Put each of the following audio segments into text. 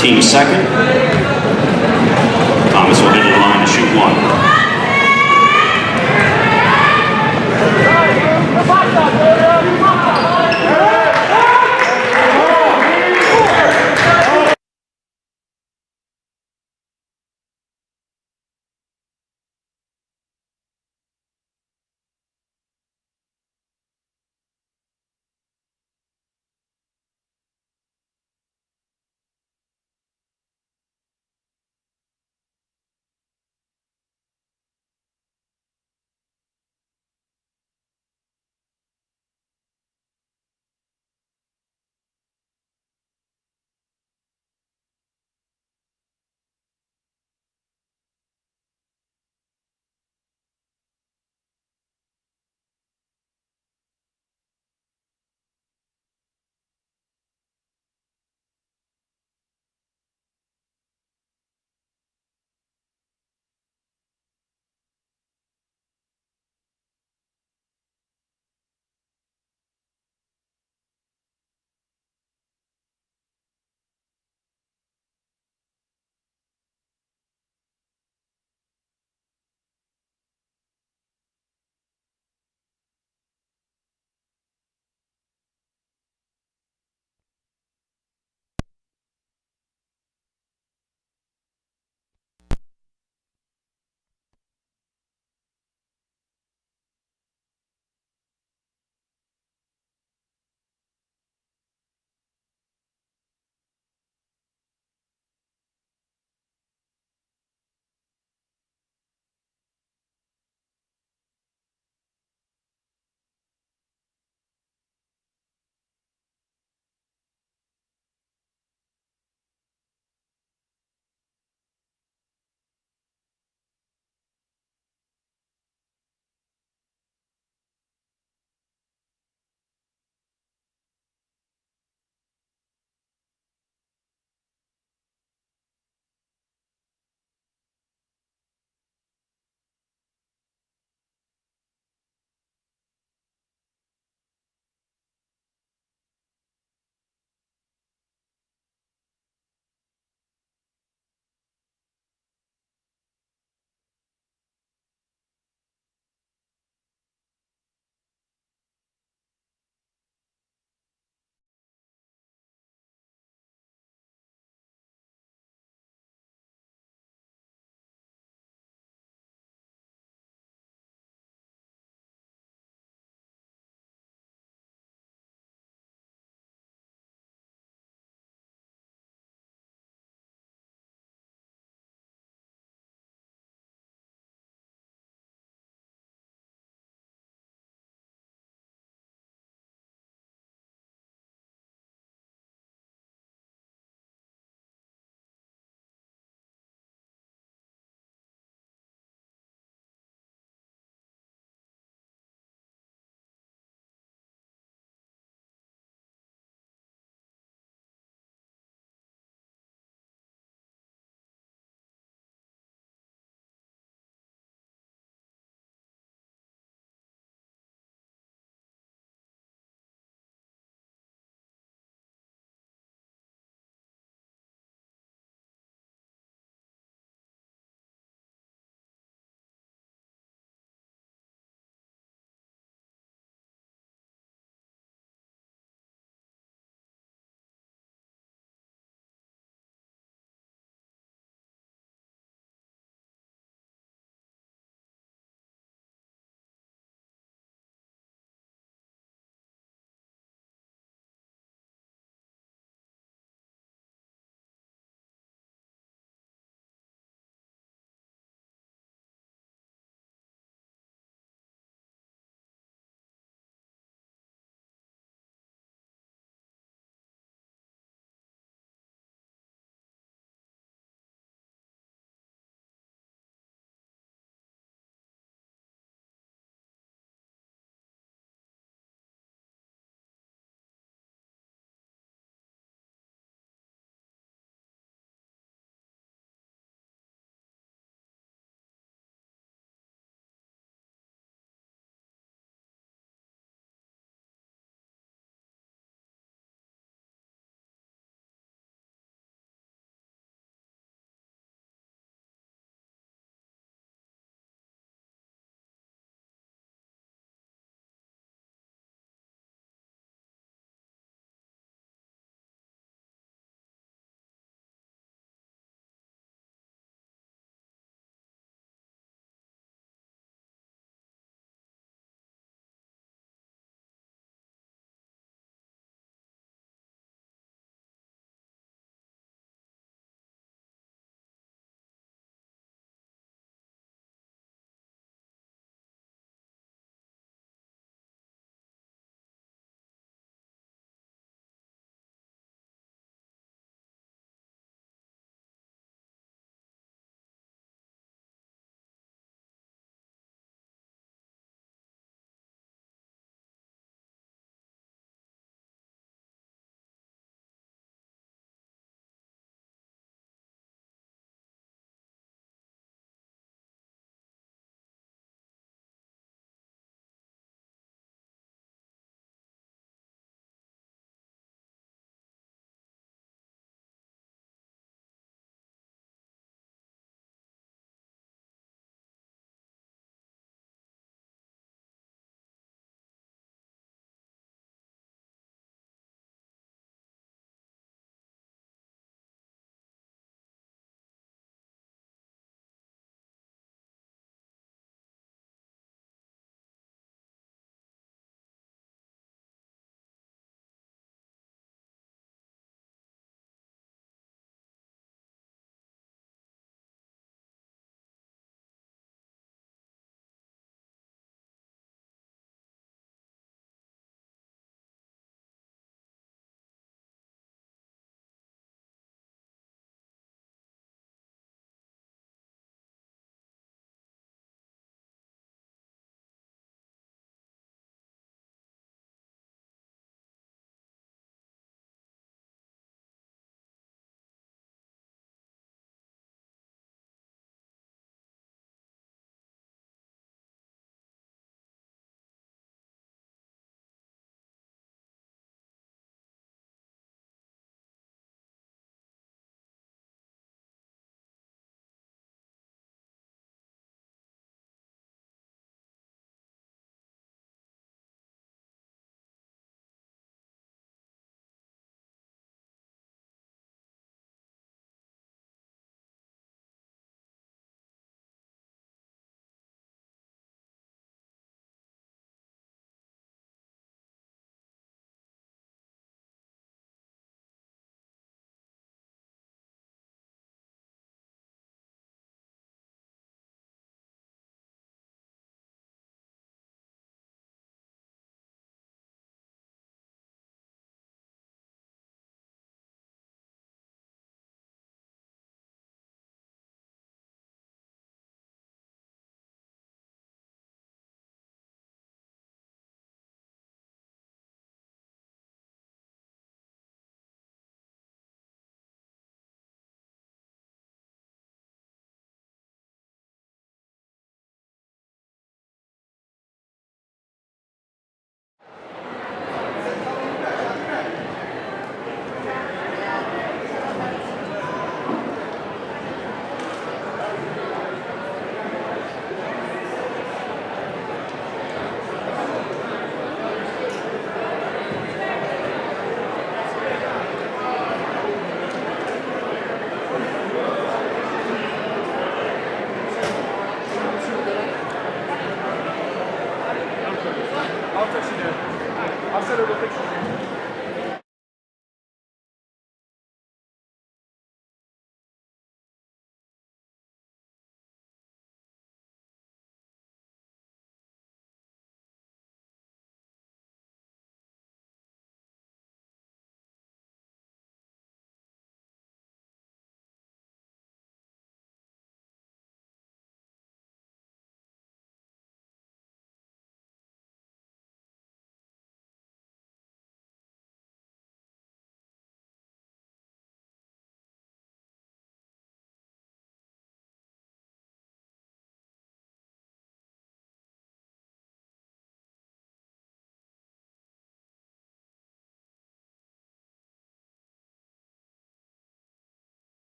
Team second. Thomas will head to the line to shoot one.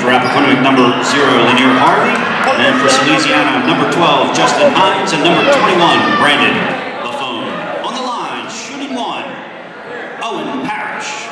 for Appoquinimink, number 0, Lanier Harvey. And for Salesianum, number 12, Justin Hines. And number 21, Brandon Lafone. On the line, shooting 1, Owen Parrish.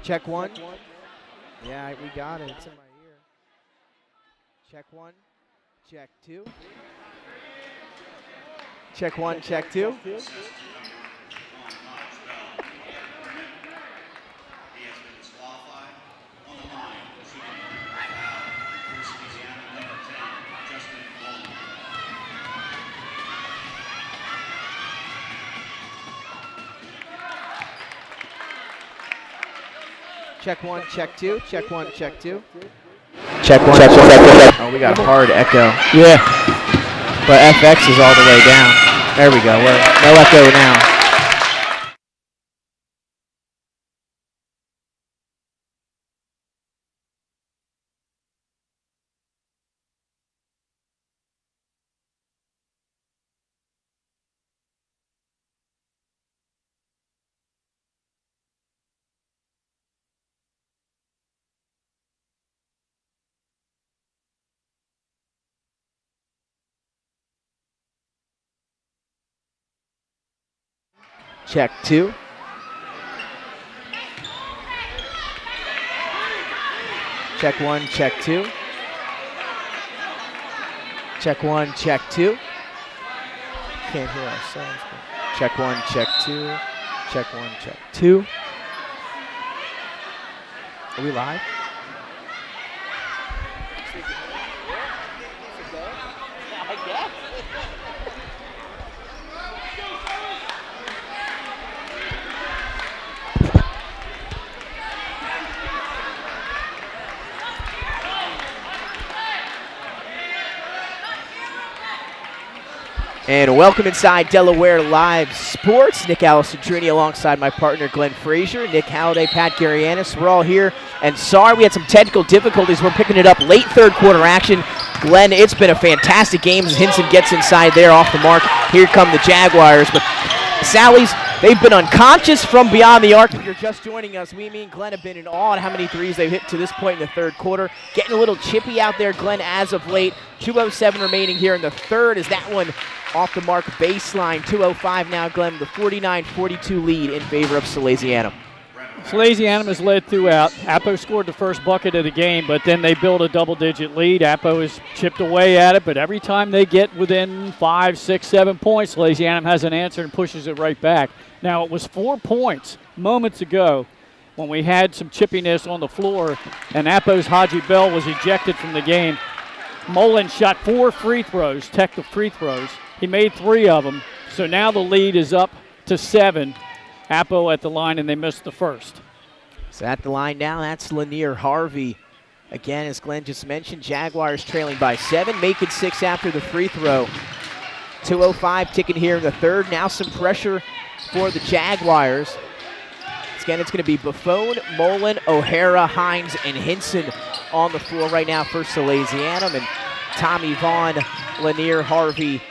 Check 1. Yeah, we got it. It's in my ear. Check 1. Check 2. Check 1. Check 2. Check 1, check 2, check 1, check 2. Check 1, check 1, check 1. Oh, we got a hard echo. Yeah. But FX is all the way down. There we go. No echo now. Check 2. Check 1, check 2. Check 1, check 2. Can't hear ourselves. Check 1, check 2. Check 1, check 2. Are we live? I guess. And welcome inside Delaware Live Sports. Nick Alessandrini alongside my partner Glenn Frazier, Nick Halliday, Pat Garianis. We're all here. And sorry we had some technical difficulties. We're picking it up late third quarter action. Glenn, it's been a fantastic game as Hinson gets inside there off the mark. Here come the Jaguars. But Sally's, they've been unconscious from beyond the arc. If you're just joining us, me and Glenn have been in awe at how many threes they've hit to this point in the third quarter. Getting a little chippy out there, Glenn, as of late. 2:07 remaining here in the third. Is that one off the mark baseline? 2:05 now, Glenn, the 49-42 lead in favor of Salesianum. Salesianum has led throughout. Appo scored the first bucket of the game, but then they built a double-digit lead. Appo has chipped away at it, but every time they get within 5, 6, 7 points, Salesianum has an answer and pushes it right back. Now, it was 4 points moments ago when we had some chippiness on the floor, and Appo's Haji Bell was ejected from the game. Mullen shot 4 free throws, technical free throws. He made 3 of them, so now the lead is up to 7. Appo at the line, and they missed the first. So at the line now, that's Lanier Harvey. Again, as Glenn just mentioned, Jaguars trailing by 7, making 6 after the free throw. 2:05 ticking here in the third. Now some pressure for the Jaguars. Again, it's going to be Buffone, Mullen, O'Hara, Hines, and Hinson on the floor right now for Salesianum. And Tommy Vaughn, Lanier Harvey,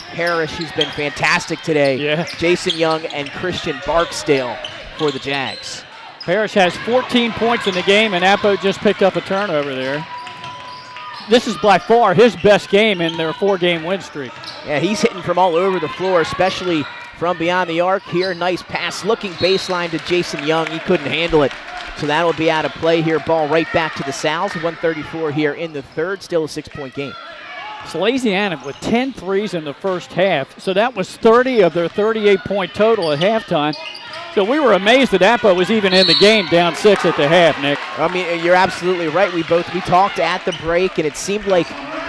Harris, who's been fantastic today. Yeah. Jason Young and Christian Barksdale for the Jags. Parrish has 14 points in the game, and Appo just picked up a turnover there. This is by far his best game in their 4-game win streak. Yeah, he's hitting from all over the floor, especially from beyond the arc here. Nice pass, looking baseline to Jason Young. He couldn't handle it, so that'll be out of play here. Ball right back to the Sal's. 1:34 here in the third, still a 6-point game. Salesianum with 10 threes in the first half, so that was 30 of their 38-point total at halftime. So we were amazed that Appo was even in the game, down 6 at the half, Nick. I mean, you're absolutely right. We talked at the break, and it seemed like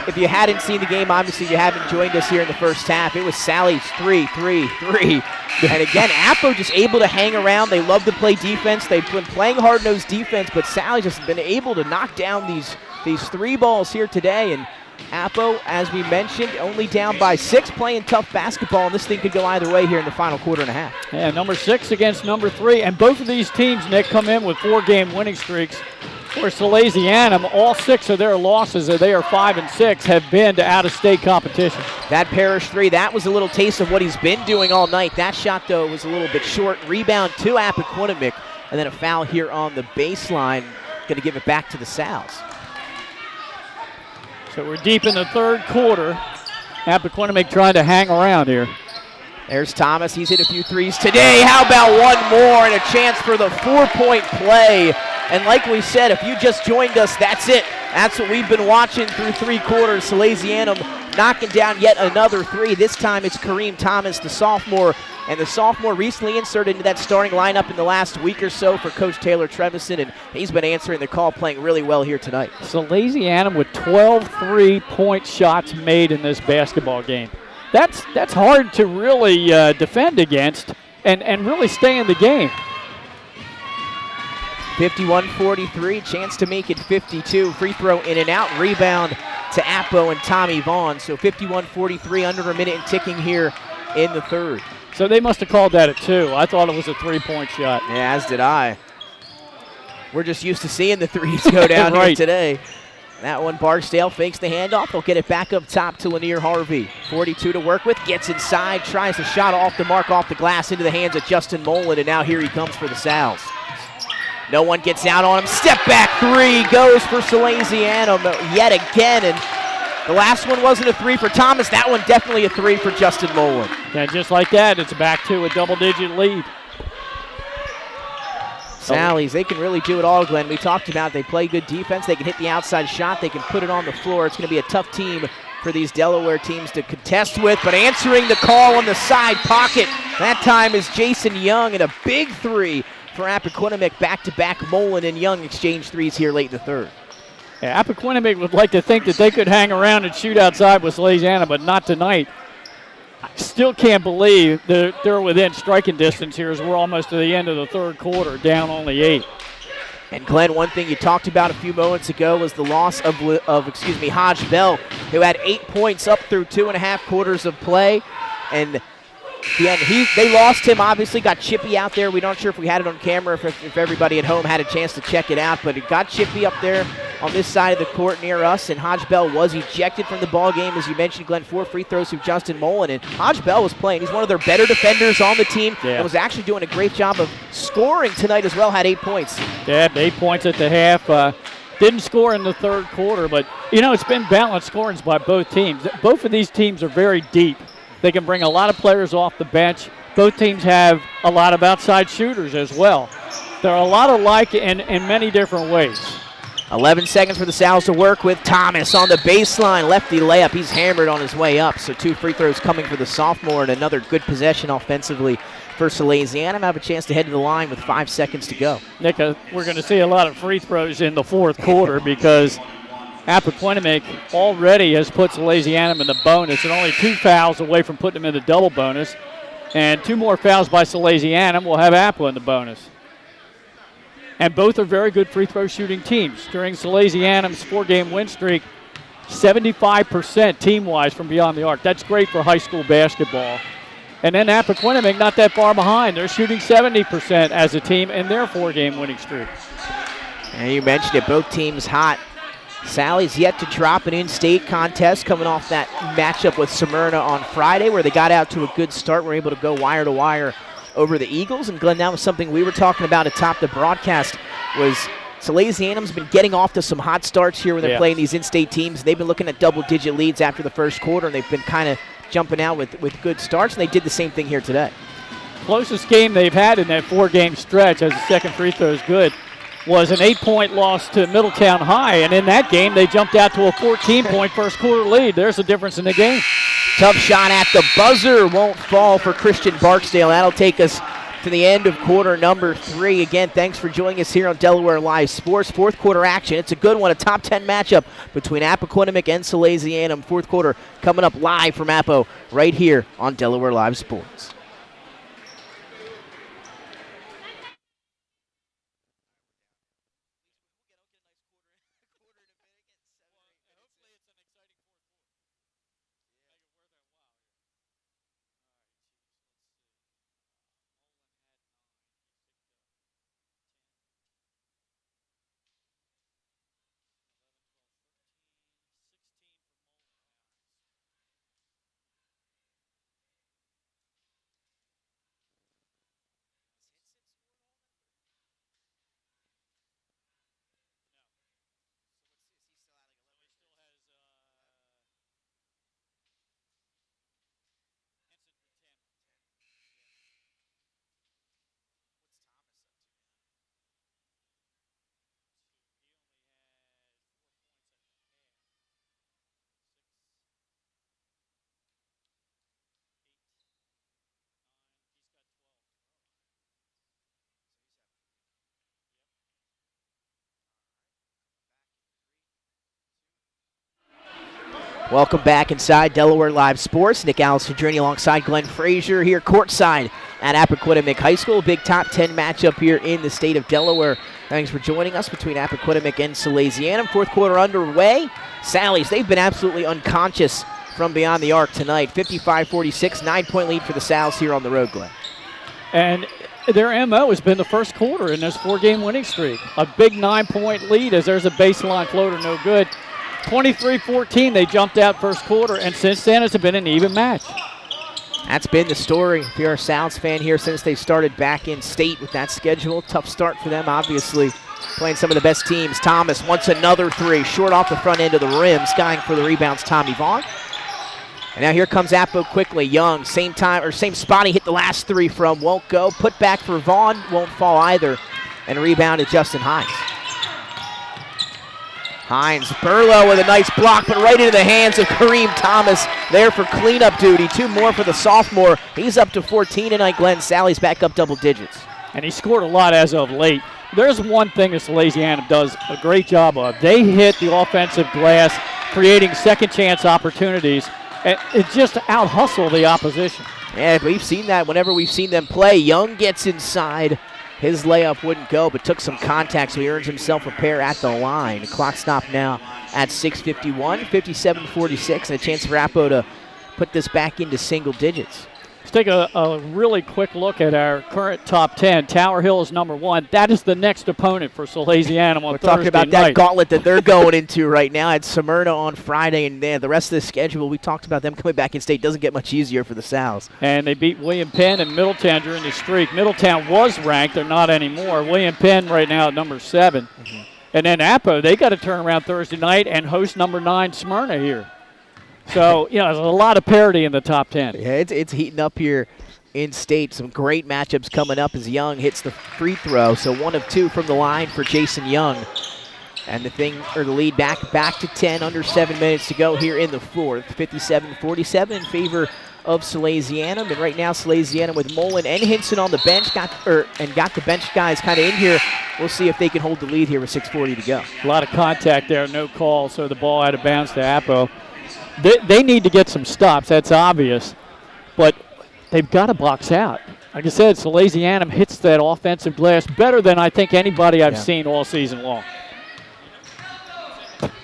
if you hadn't seen the game, obviously you haven't joined us here in the first half. It was Sally's 3, 3, 3. And again, Appo just able to hang around. They love to play defense. They've been playing hard-nosed defense, but Sally just been able to knock down these 3 balls here today. And Appo, as we mentioned, only down by 6, playing tough basketball, and this thing could go either way here in the final quarter and a half. Yeah, number 6 against number 3, and both of these teams, Nick, come in with 4-game winning streaks. For Salesianum, all 6 of their losses, they are 5 and 6, have been to out-of-state competition. That Parrish 3, that was a little taste of what he's been doing all night. That shot, though, was a little bit short. Rebound to Appoquinimink, and then a foul here on the baseline. Going to give it back to the Sal's. So we're deep in the third quarter. Appoquinimink trying to hang around here. There's Thomas. He's hit a few threes today. How about one more and a chance for the 4-point play? And like we said, if you just joined us, that's it. That's what we've been watching through 3 quarters. Salesianum knocking down yet another 3. This time it's Kareem Thomas, the sophomore. And the sophomore recently inserted into that starting lineup in the last week or so for Coach Taylor Trevison, and he's been answering the call, playing really well here tonight. Salesianum with 12 3-point shots made in this basketball game. That's hard to really defend against and really stay in the game. 51-43, chance to make it 52. Free throw in and out, rebound to Appo and Tommy Vaughn. So 51-43, under a minute and ticking here in the third. So they must have called that a 2. I thought it was a 3-point shot. Yeah, as did I. We're just used to seeing the threes go down right here today. That one, Barksdale fakes the handoff. They'll get it back up top to Lanier Harvey. 42 to work with, gets inside, tries a shot off the mark, off the glass, into the hands of Justin Mullen, and now here he comes for the Sal's. No one gets out on him. Step back 3 goes for Salesianum yet again, and the last one wasn't a 3 for Thomas. That one definitely a 3 for Justin Mullen. Yeah, just like that, it's back to a double-digit lead. Sally's, they can really do it all, Glenn. We talked about they play good defense. They can hit the outside shot. They can put it on the floor. It's going to be a tough team for these Delaware teams to contest with, but answering the call on the side pocket. That time is Jason Young, and a big 3 for Appoquinimink. Back-to-back, Mullen and Young exchange 3s here late in the third. Yeah, Appoquinimink would like to think that they could hang around and shoot outside with Salesianum, but not tonight. I still can't believe they're within striking distance here as we're almost to the end of the third quarter, down only 8. And Glenn, one thing you talked about a few moments ago was the loss of Hodge Bell. who had 8 points up through 2.5 quarters of play. And again, they lost him, obviously, got Chippy out there. We're not sure if we had it on camera, if everybody at home had a chance to check it out, but it got Chippy up there on this side of the court near us, and Hodge Bell was ejected from the ball game. As you mentioned, Glenn, 4 free throws from Justin Mullen, and Hodge Bell was playing. He's one of their better defenders on the team and was actually doing a great job of scoring tonight as well, had 8 points. Yeah, 8 points at the half. Didn't score in the third quarter, but, it's been balanced scorings by both teams. Both of these teams are very deep. They can bring a lot of players off the bench. Both teams have a lot of outside shooters as well. They're a lot alike in many different ways. 11 seconds for the Sal's to work with. Thomas on the baseline. Lefty layup. He's hammered on his way up. So 2 free throws coming for the sophomore and another good possession offensively for Salesianum. Have a chance to head to the line with 5 seconds to go. Nick, we're going to see a lot of free throws in the fourth quarter because Appoquinimink already has put Salesianum in the bonus and only 2 fouls away from putting them in the double bonus. And 2 more fouls by Salesianum will have Appo in the bonus. And both are very good free throw shooting teams. During Salesianum's 4-game win streak, 75% team-wise from beyond the arc. That's great for high school basketball. And then Appoquinimink not that far behind. They're shooting 70% as a team in their 4-game winning streak. And you mentioned it, both teams hot. Sally's yet to drop an in-state contest coming off that matchup with Smyrna on Friday where they got out to a good start. Were able to go wire to wire over the Eagles. And Glenn, that was something we were talking about atop the broadcast was Salesianum's been getting off to some hot starts here when they're playing these in-state teams. They've been looking at double-digit leads after the first quarter, and they've been kind of jumping out with good starts, and they did the same thing here today. Closest game they've had in that 4-game stretch, as the second free throw is good, was an 8-point loss to Middletown High, and in that game they jumped out to a 14-point first quarter lead. There's a difference in the game. Tough shot at the buzzer, won't fall for Christian Barksdale. That'll take us to the end of quarter number 3. Again, thanks for joining us here on Delaware Live Sports. Fourth quarter action. It's a good one, a top 10 matchup between Appoquinimink and Salesianum. Fourth quarter coming up live from Appo right here on Delaware Live Sports. Welcome back inside Delaware Live Sports. Nick Alessandrini alongside Glenn Frazier here courtside at Appoquinimink High School. Big top 10 matchup here in the state of Delaware. Thanks for joining us between Appoquinimink and Salesianum. Fourth quarter underway. Sally's, they've been absolutely unconscious from beyond the arc tonight. 55-46, 9-point lead for the Sals here on the road, Glenn. And their MO has been the first quarter in this 4-game winning streak. A big 9-point lead as there's a baseline floater, no good. 23-14, they jumped out first quarter, and since then it's been an even match. That's been the story if you're a Sal's fan here since they started back in state with that schedule. Tough start for them, obviously, playing some of the best teams. Thomas wants another 3, short off the front end of the rim, skying for the rebounds, Tommy Vaughn. And now here comes Appo quickly. Young, same spot he hit the last 3 from, won't go. Put back for Vaughn, won't fall either. And rebound to Justin Hines. Hines, Burlow with a nice block, but right into the hands of Kareem Thomas there for cleanup duty. 2 more for the sophomore. He's up to 14 tonight, Glenn. Sally's back up double digits. And he scored a lot as of late. There's one thing that Salesianum does a great job of. They hit the offensive glass, creating second chance opportunities, and it just out-hustle the opposition. Yeah, we've seen that whenever we've seen them play. Young gets inside. His layup wouldn't go, but took some contact, so he earns himself a pair at the line. The clock stop now at 6:51, 57-46, and a chance for Appo to put this back into single digits. Let's take a really quick look at our current top 10. Tower Hill is number 1. That is the next opponent for Salesianum on We're Thursday talking about night. that gauntlet that they're going into right now at Smyrna on Friday, and the rest of the schedule, we talked about them coming back in state, doesn't get much easier for the Sows. And they beat William Penn and Middletown during the streak. Middletown was ranked. They're not anymore. William Penn right now at number 7. Mm-hmm. And then Appo, they got to turn around Thursday night and host number 9 Smyrna here. So, there's a lot of parity in the top 10. Yeah, it's heating up here in state. Some great matchups coming up as Young hits the free throw. So 1 of 2 from the line for Jason Young. And the lead back to 10, under 7 minutes to go here in the fourth. 57-47 in favor of Salesianum. And right now Salesianum with Mullen and Hinson on the bench, got the bench guys kind of in here. We'll see if they can hold the lead here with 6:40 to go. A lot of contact there, no call, so the ball out of bounds to Appo. They need to get some stops, that's obvious, but they've got to box out. Like I said, Salesianum hits that offensive glass better than I think anybody I've seen all season long.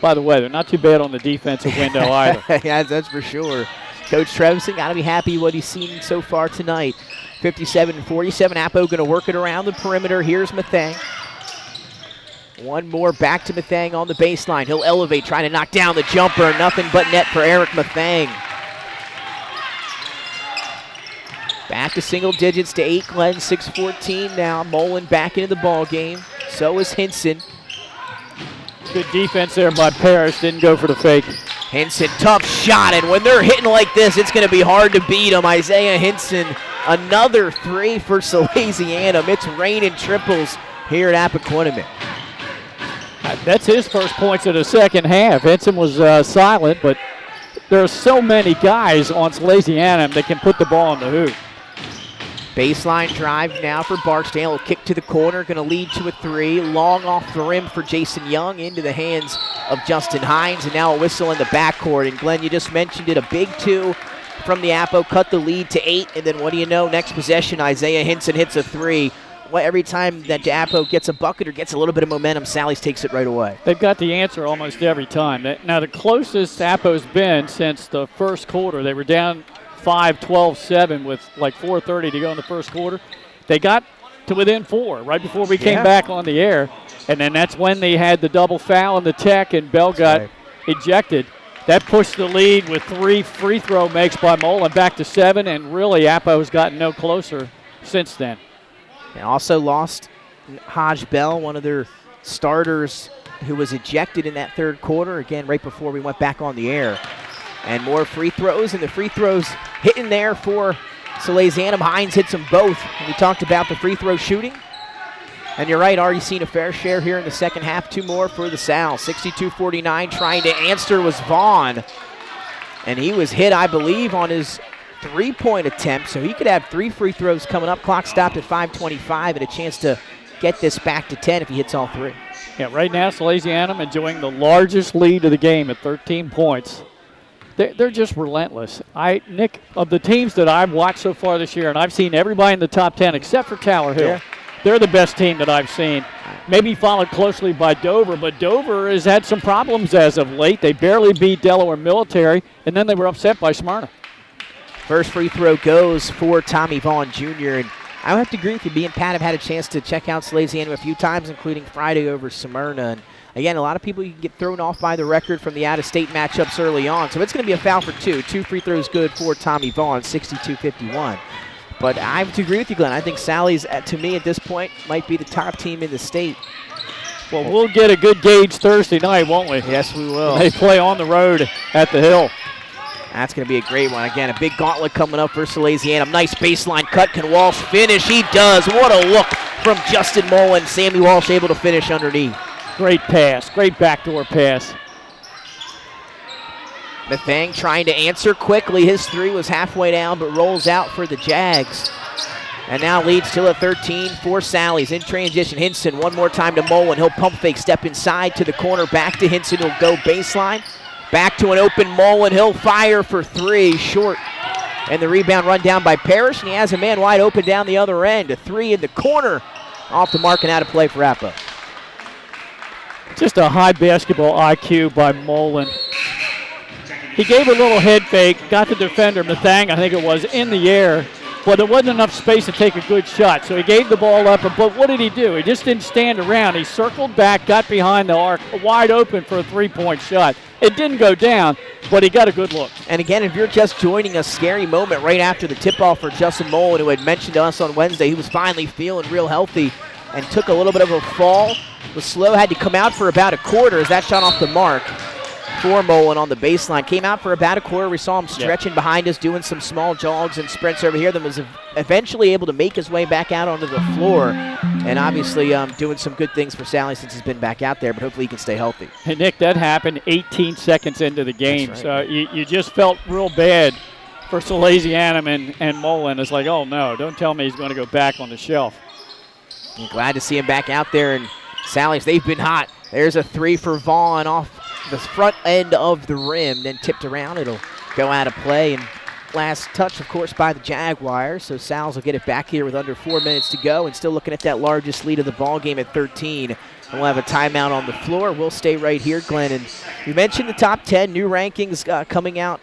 By the way, they're not too bad on the defensive window either. Yeah, that's for sure. Coach Trevison got to be happy what he's seen so far tonight. 57-47, Appo going to work it around the perimeter. Here's Mathang. One more back to Mathang on the baseline. He'll elevate, trying to knock down the jumper. Nothing but net for Eric Mathang. Back to single digits to 8, Glenn, 6:14 now. Mullen back into the ball game. So is Hinson. Good defense there by Parrish. Didn't go for the fake. Hinson, tough shot, and when they're hitting like this, it's going to be hard to beat them. Isaiah Hinson, another 3 for Salesianum. It's raining triples here at Appoquinimink. That's his first points of the second half. Hinson was silent, but there are so many guys on Salesianum that can put the ball in the hoop. Baseline drive now for Barksdale. Kick to the corner, going to lead to a 3. Long off the rim for Jason Young into the hands of Justin Hines, and now a whistle in the backcourt. And Glenn, you just mentioned it, a big 2 from the Appo, cut the lead to 8, and then what do you know, next possession, Isaiah Hinson hits a 3. Every time that Appo gets a bucket or gets a little bit of momentum, Sally's takes it right away. They've got the answer almost every time. Now, the closest Appo's been since the first quarter, they were down 5, 12, 7 with like 4:30 to go in the first quarter. They got to within 4 right before we came back on the air, and then that's when they had the double foul in the tech and Bell got ejected. That pushed the lead with 3 free throw makes by Mullen back to 7, and really Appo's gotten no closer since then. They also lost Hodge Bell, one of their starters who was ejected in that third quarter, again, right before we went back on the air. And more free throws, and the free throws hitting there for Salesianum. Hines hits them both. And we talked about the free throw shooting. And you're right, already seen a fair share here in the second half. 2 more for the Sal. 62-49, trying to answer was Vaughn. And he was hit, I believe, on his 3-point attempt, so he could have 3 free throws coming up. Clock stopped at 5:25 and a chance to get this back to 10 if he hits all 3. Yeah, right now Salesianum enjoying the largest lead of the game at 13 points. They're just relentless. Nick, of the teams that I've watched so far this year, and I've seen everybody in the top 10 except for Tower Hill, they're the best team that I've seen. Maybe followed closely by Dover, but Dover has had some problems as of late. They barely beat Delaware Military, and then they were upset by Smyrna. First free throw goes for Tommy Vaughn Jr., and I would have to agree with you. Me and Pat have had a chance to check out Salesianum a few times, including Friday over Smyrna. And again, a lot of people you can get thrown off by the record from the out-of-state matchups early on. So it's going to be a foul for 2. 2 free throws good for Tommy Vaughn, 62-51. But I have to agree with you, Glenn. I think Sally's, to me at this point, might be the top team in the state. Well, we'll get a good gauge Thursday night, won't we? Yes, we will. They play on the road at the Hill. That's going to be a great one. Again, a big gauntlet coming up for Salesianum. Nice baseline cut. Can Walsh finish? He does. What a look from Justin Mullen. Sammy Walsh able to finish underneath. Great pass. Great backdoor pass. Mathang trying to answer quickly. His 3 was halfway down, but rolls out for the Jags. And now leads till a 13 for Sally's. In transition, Hinson one more time to Mullen. He'll pump fake, step inside to the corner. Back to Hinson. He'll go baseline. Back to an open Mullen. He'll fire for 3, short. And the rebound run down by Parrish, and he has a man wide open down the other end. A 3 in the corner. Off the mark and out of play for Appo. Just a high basketball IQ by Mullen. He gave a little head fake, got the defender, Mathang, I think it was, in the air, but there wasn't enough space to take a good shot. So he gave the ball up, but what did he do? He just didn't stand around. He circled back, got behind the arc, wide open for a three-point shot. It didn't go down, but he got a good look. And again, if you're just joining us, scary moment right after the tip-off for Justin Mullen, who had mentioned to us on Wednesday he was finally feeling real healthy and took a little bit of a fall. Was slow, had to come out for about a quarter as that shot off the mark for Mullen on the baseline. Came out for about a quarter. We saw him stretching behind us, doing some small jogs and sprints over here. Then was eventually able to make his way back out onto the floor. And obviously doing some good things for Sally since he's been back out there, but hopefully he can stay healthy. Hey, Nick, that happened 18 seconds into the game. Right. So you just felt real bad for Salesianum and Mullen. It's like, oh, no, don't tell me he's going to go back on the shelf. I'm glad to see him back out there. And Sally's, they've been hot. There's a three for Vaughn off the front end of the rim, then tipped around. It'll go out of play. And last touch, of course, by the Jaguars. So Sal's will get it back here with under 4 minutes to go and still looking at that largest lead of the ball game at 13. And we'll have a timeout on the floor. We'll stay right here, Glenn. And you mentioned the top 10 new rankings coming out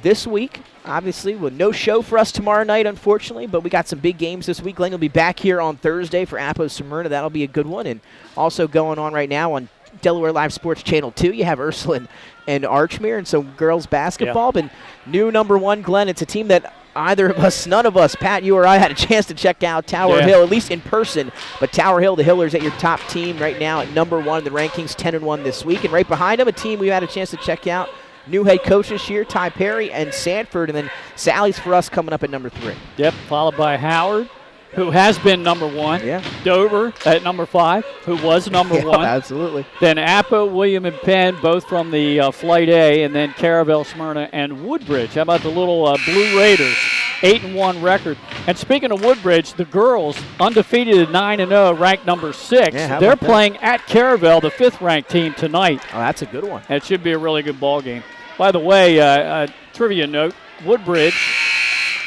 this week. Obviously, well, no show for us tomorrow night, unfortunately, but we got some big games this week. Glenn will be back here on Thursday for Appo Smyrna. That'll be a good one. And also going on right now on Delaware Live Sports Channel 2, you have Ursuline and Archmere and some girls basketball. But new number one, Glenn, it's a team that either of us, none of us, Pat, you or I, had a chance to check out Tower Hill, at least in person. But Tower Hill, the Hillers, at your top team right now at number one in the rankings, 10-1 this week. And right behind them, a team we had a chance to check out. New head coach this year, Ty Perry and Sanford, and then Sally's for us coming up at number 3. Yep, followed by Howard, who has been number 1. Yeah. Dover at number 5, who was number 1. Absolutely. Then Appo, William, and Penn, both from the Flight A, and then Caravel, Smyrna, and Woodbridge. How about the little Blue Raiders? 8-1 record. And speaking of Woodbridge, the girls undefeated at 9-0, ranked number 6. Yeah, they're playing at Caravel, the 5th-ranked team tonight. Oh, that's a good one. It should be a really good ball game. By the way, trivia note: Woodbridge,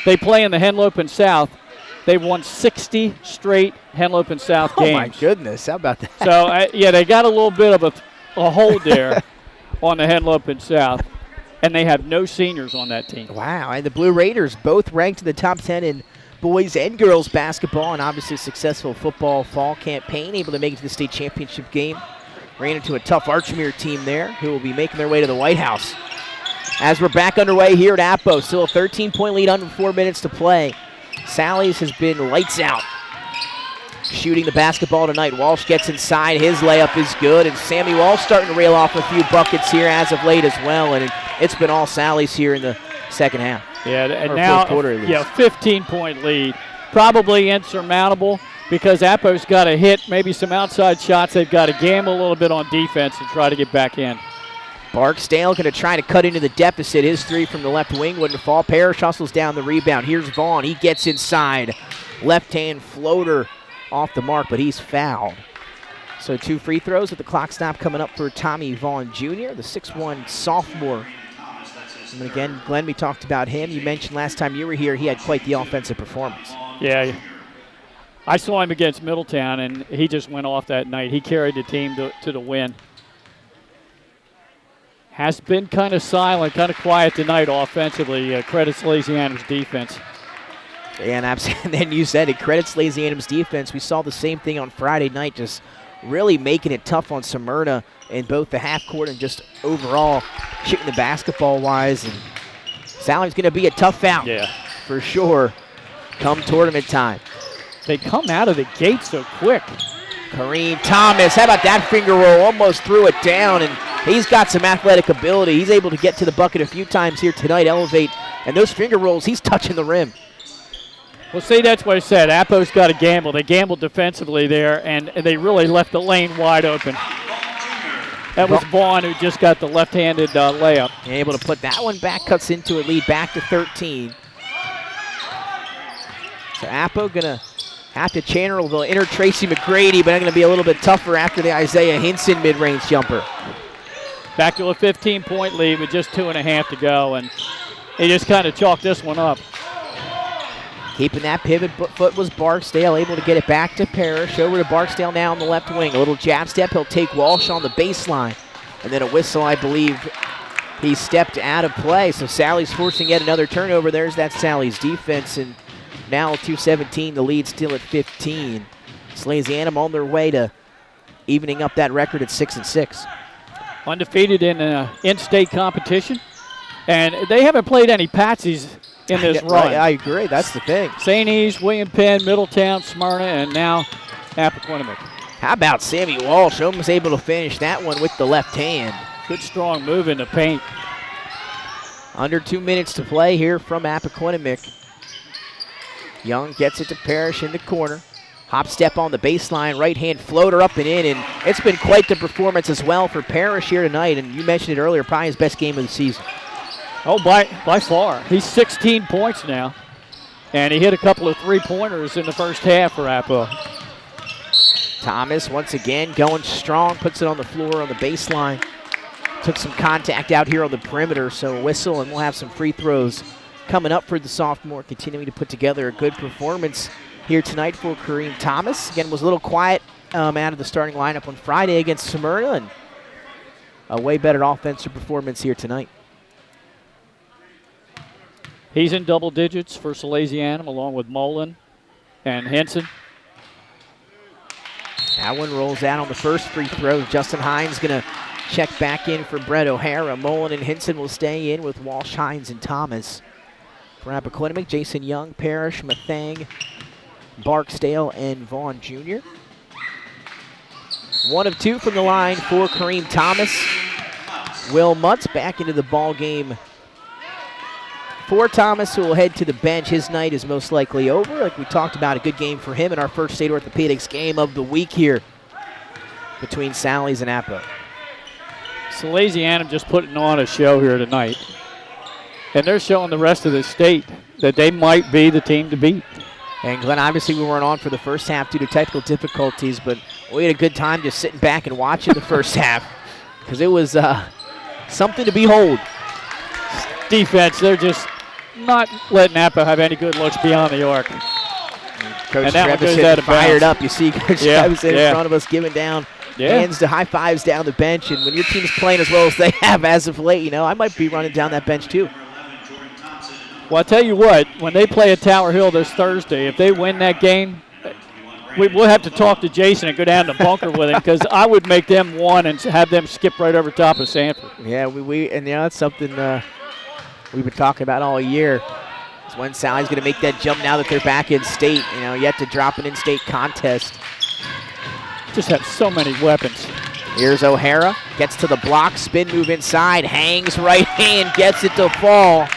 they play in the Henlopen South. They've won 60 straight Henlopen South games. Oh my goodness! How about that? So they got a little bit of a hold there on the Henlopen South. And they have no seniors on that team. Wow, and the Blue Raiders both ranked in the top 10 in boys and girls basketball, and obviously successful football fall campaign, able to make it to the state championship game. Ran into a tough Archmere team there who will be making their way to the White House. As we're back underway here at Appo, still a 13-point lead, under 4 minutes to play. Sally's has been lights out. Shooting the basketball tonight. Walsh gets inside. His layup is good, and Sammy Walsh starting to reel off a few buckets here as of late as well, and it's been all Sally's here in the second half. Yeah, and or now, fourth quarter at least. 15-point lead. Probably insurmountable because Appo's got to hit maybe some outside shots. They've got to gamble a little bit on defense and try to get back in. Barksdale going to try to cut into the deficit. His three from the left wing wouldn't fall. Parrish hustles down the rebound. Here's Vaughn. He gets inside. Left-hand floater off the mark, but he's fouled. So 2 free throws with the clock stop coming up for Tommy Vaughn Jr., the 6'1 sophomore. And again, Glenn, we talked about him. You mentioned last time you were here, he had quite the offensive performance. Yeah. I saw him against Middletown, and he just went off that night. He carried the team to the win. Has been kind of silent, kind of quiet tonight offensively. Credits Salesianum's defense. And then you said it, credits Salesianum's defense. We saw the same thing on Friday night, just really making it tough on Smyrna in both the half court and just overall shooting the basketball-wise. And Sally's going to be a tough out for sure come tournament time. They come out of the gate so quick. Kareem Thomas, how about that finger roll? Almost threw it down, and he's got some athletic ability. He's able to get to the bucket a few times here tonight, elevate, and those finger rolls, he's touching the rim. Well, see, that's what I said. Appo's got to gamble. They gambled defensively there, and they really left the lane wide open. That was Vaughn who just got the left-handed layup. And able to put that one back, cuts into it, lead back to 13. So Appo going to have to channel the inner Tracy McGrady, but I'm going to be a little bit tougher after the Isaiah Hinson mid-range jumper. Back to a 15-point lead with just 2.5 to go, and he just kind of chalked this one up. Keeping that pivot foot was Barksdale, able to get it back to Parrish. Over to Barksdale now on the left wing. A little jab step. He'll take Walsh on the baseline. And then a whistle, I believe. He stepped out of play. So Sally's forcing yet another turnover. There's that Sally's defense. And now 2:17, the lead still at 15. Salesianum on their way to evening up that record at 6-6. Undefeated in in-state competition. And they haven't played any patsies in this run. I agree. That's the thing. St. E's, William Penn, Middletown, Smyrna, and now Appoquinimink. How about Sammy Walsh? Almost able to finish that one with the left hand. Good strong move in the paint. Under 2 minutes to play here from Appoquinimink. Young gets it to Parrish in the corner. Hop step on the baseline, right hand floater up and in, and it's been quite the performance as well for Parrish here tonight. And you mentioned it earlier, probably his best game of the season. Oh, by far. He's 16 points now. And he hit a couple of three-pointers in the first half for Appo. Thomas once again going strong, puts it on the floor on the baseline. Took some contact out here on the perimeter, so a whistle, and we'll have some free throws coming up for the sophomore, continuing to put together a good performance here tonight for Kareem Thomas. Again, was a little quiet out of the starting lineup on Friday against Smyrna, and a way better offensive performance here tonight. He's in double digits for Salesianum, along with Mullen and Henson. That one rolls out on the first free throw. Justin Hines going to check back in for Brett O'Hara. Mullen and Henson will stay in with Walsh, Hines, and Thomas. For Appoquinimink, Jason Young, Parrish, Mathang, Barksdale, and Vaughn Jr. 1 of 2 from the line for Kareem Thomas. Will Mutz back into the ball game for Thomas, who will head to the bench. His night is most likely over. Like we talked about, a good game for him in our first state orthopedics game of the week here between Sally's and Appo. Salesianum just putting on a show here tonight. And they're showing the rest of the state that they might be the team to beat. And Glenn, obviously we weren't on for the first half due to technical difficulties, but we had a good time just sitting back and watching the first half because it was something to behold. Defense, they're just not letting Appo have any good looks beyond the arc. Coach Trevisan fired up. You see Coach Trevisan in front of us giving down hands to high fives down the bench. And when your team's playing as well as they have as of late, you know, I might be running down that bench too. Well, I'll tell you what, when they play at Tower Hill this Thursday, if they win that game, we'll have to talk to Jason and go down to the bunker with him because I would make them one and have them skip right over top of Sanford. Yeah, and you know, that's something we've been talking about all year. Is when Sally's going to make that jump now that they're back in state. You know, yet to drop an in-state contest. Just have so many weapons. Here's O'Hara, gets to the block, spin move inside, hangs right hand, gets it to fall.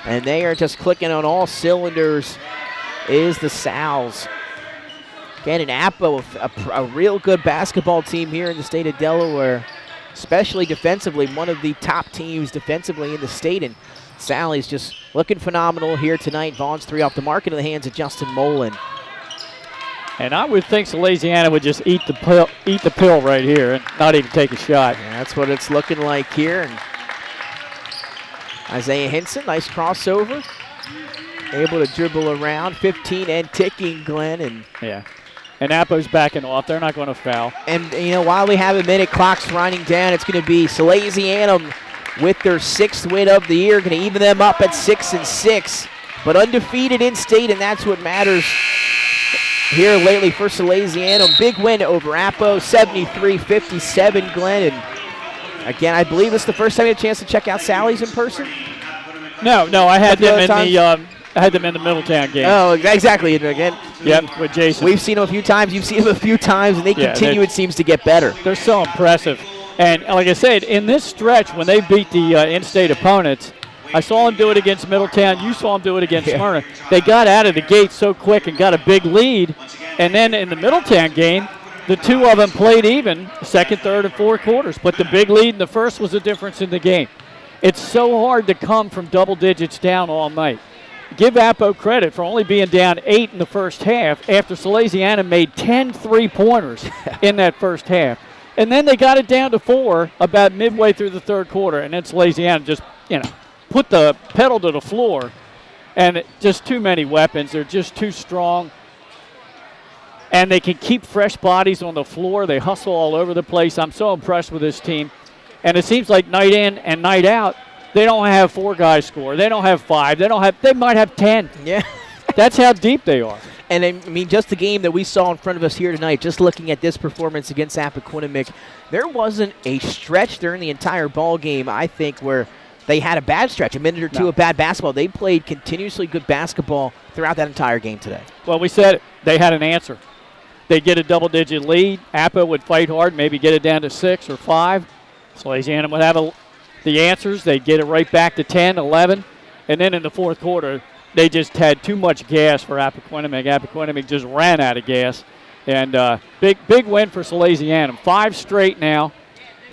And they are just clicking on all cylinders is the Sals. Again, an Appo, a real good basketball team here in the state of Delaware, especially defensively, one of the top teams defensively in the state. And Sally's just looking phenomenal here tonight. Vaughn's 3 off the mark into the hands of Justin Mullen. And I would think Salesianum would just eat the pill right here and not even take a shot. Yeah, that's what it's looking like here. And Isaiah Henson, nice crossover. Able to dribble around, 15 and ticking, Glenn. And Appo's backing off. They're not going to foul. And, you know, while we have a minute, clock's running down. It's going to be Salesianum with their 6th win of the year, going to even them up at 6-6. But undefeated in state, and that's what matters here lately for Salesianum. Big win over Appo, 73-57, Glenn. And again, I believe this is the first time you had a chance to check out Sally's in person? No, I had them in the Middletown game. Oh, exactly. And again, with Jason. We've seen him a few times. You've seen him a few times, and they continue, it seems, to get better. They're so impressive. And like I said, in this stretch, when they beat the in-state opponents, I saw them do it against Middletown. You saw them do it against Smyrna. They got out of the gate so quick and got a big lead. And then in the Middletown game, the two of them played even, second, third, and fourth quarters. But the big lead in the first was the difference in the game. It's so hard to come from double digits down all night. Give Appo credit for only being down 8 in the first half after Salesianum made 10 3-pointers in that first half. And then they got it down to 4 about midway through the third quarter. And then Salesianum just, put the pedal to the floor And just too many weapons. They're just too strong. And they can keep fresh bodies on the floor. They hustle all over the place. I'm so impressed with this team. And it seems like night in and night out, they don't have 4 guys score. They don't have 5. They might have 10. Yeah. That's how deep they are. And I mean, just the game that we saw in front of us here tonight, just looking at this performance against Appoquinimink, there wasn't a stretch during the entire ball game, I think, where they had a bad stretch, a minute or two of bad basketball. They played continuously good basketball throughout that entire game today. Well, we said they had an answer. They'd get a double-digit lead. Appo would fight hard, maybe get it down to 6 or 5. Salesianum would have the answers. They'd get it right back to 10, 11. And then in the fourth quarter, they just had too much gas for Appoquinimink. Appoquinimink just ran out of gas. And big win for Salesianum. 5 straight now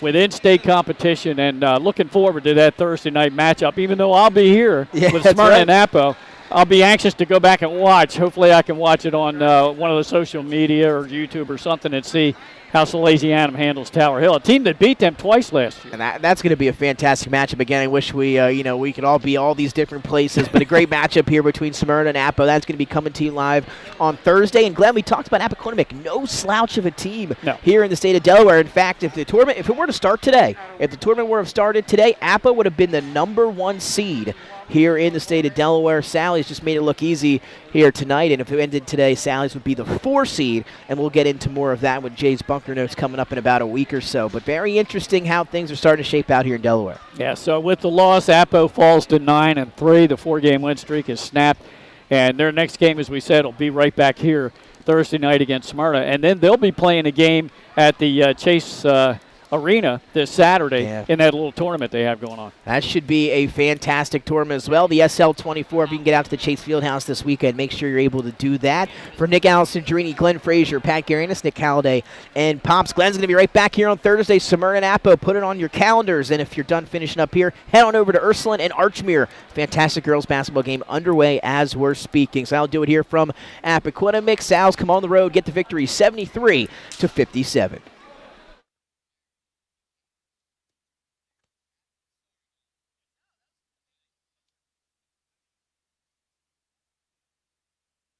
with in-state competition, and looking forward to that Thursday night matchup. Even though I'll be here with Smyrna and Appo, I'll be anxious to go back and watch. Hopefully I can watch it on one of the social media or YouTube or something and see how Salesianum handles Tower Hill, a team that beat them twice last year. And that's going to be a fantastic matchup. Again, I wish we we could all be all these different places, but a great matchup here between Smyrna and Appo. That's going to be coming to you live on Thursday. And Glenn, we talked about Appoquinimink, no slouch of a team here in the state of Delaware. In fact, if it were to start today, if the tournament were to have started today, Appo would have been the #1 seed here in the state of Delaware. Sally's just made it look easy here tonight, and if it ended today, Sally's would be the 4 seed, and we'll get into more of that with Jay's Bunker Notes coming up in about a week or so. But very interesting how things are starting to shape out here in Delaware. Yeah, so with the loss, Appo falls to 9-3. The 4-game win streak is snapped, and their next game, as we said, will be right back here Thursday night against Smyrna, and then they'll be playing a game at the Chase Arena this Saturday in that little tournament they have going on. That should be a fantastic tournament as well. The SL24, if you can get out to the Chase Fieldhouse this weekend, make sure you're able to do that. For Nick Alessandrini, Glenn Frazier, Pat Garianis, Nick Halliday, and Pops, Glenn's going to be right back here on Thursday. Smyrna and Appo, put it on your calendars. And if you're done finishing up here, head on over to Ursuline and Archmere. Fantastic girls basketball game underway as we're speaking. So I'll do it here from Appoquinimink. Sal's come on the road, get the victory 73-57.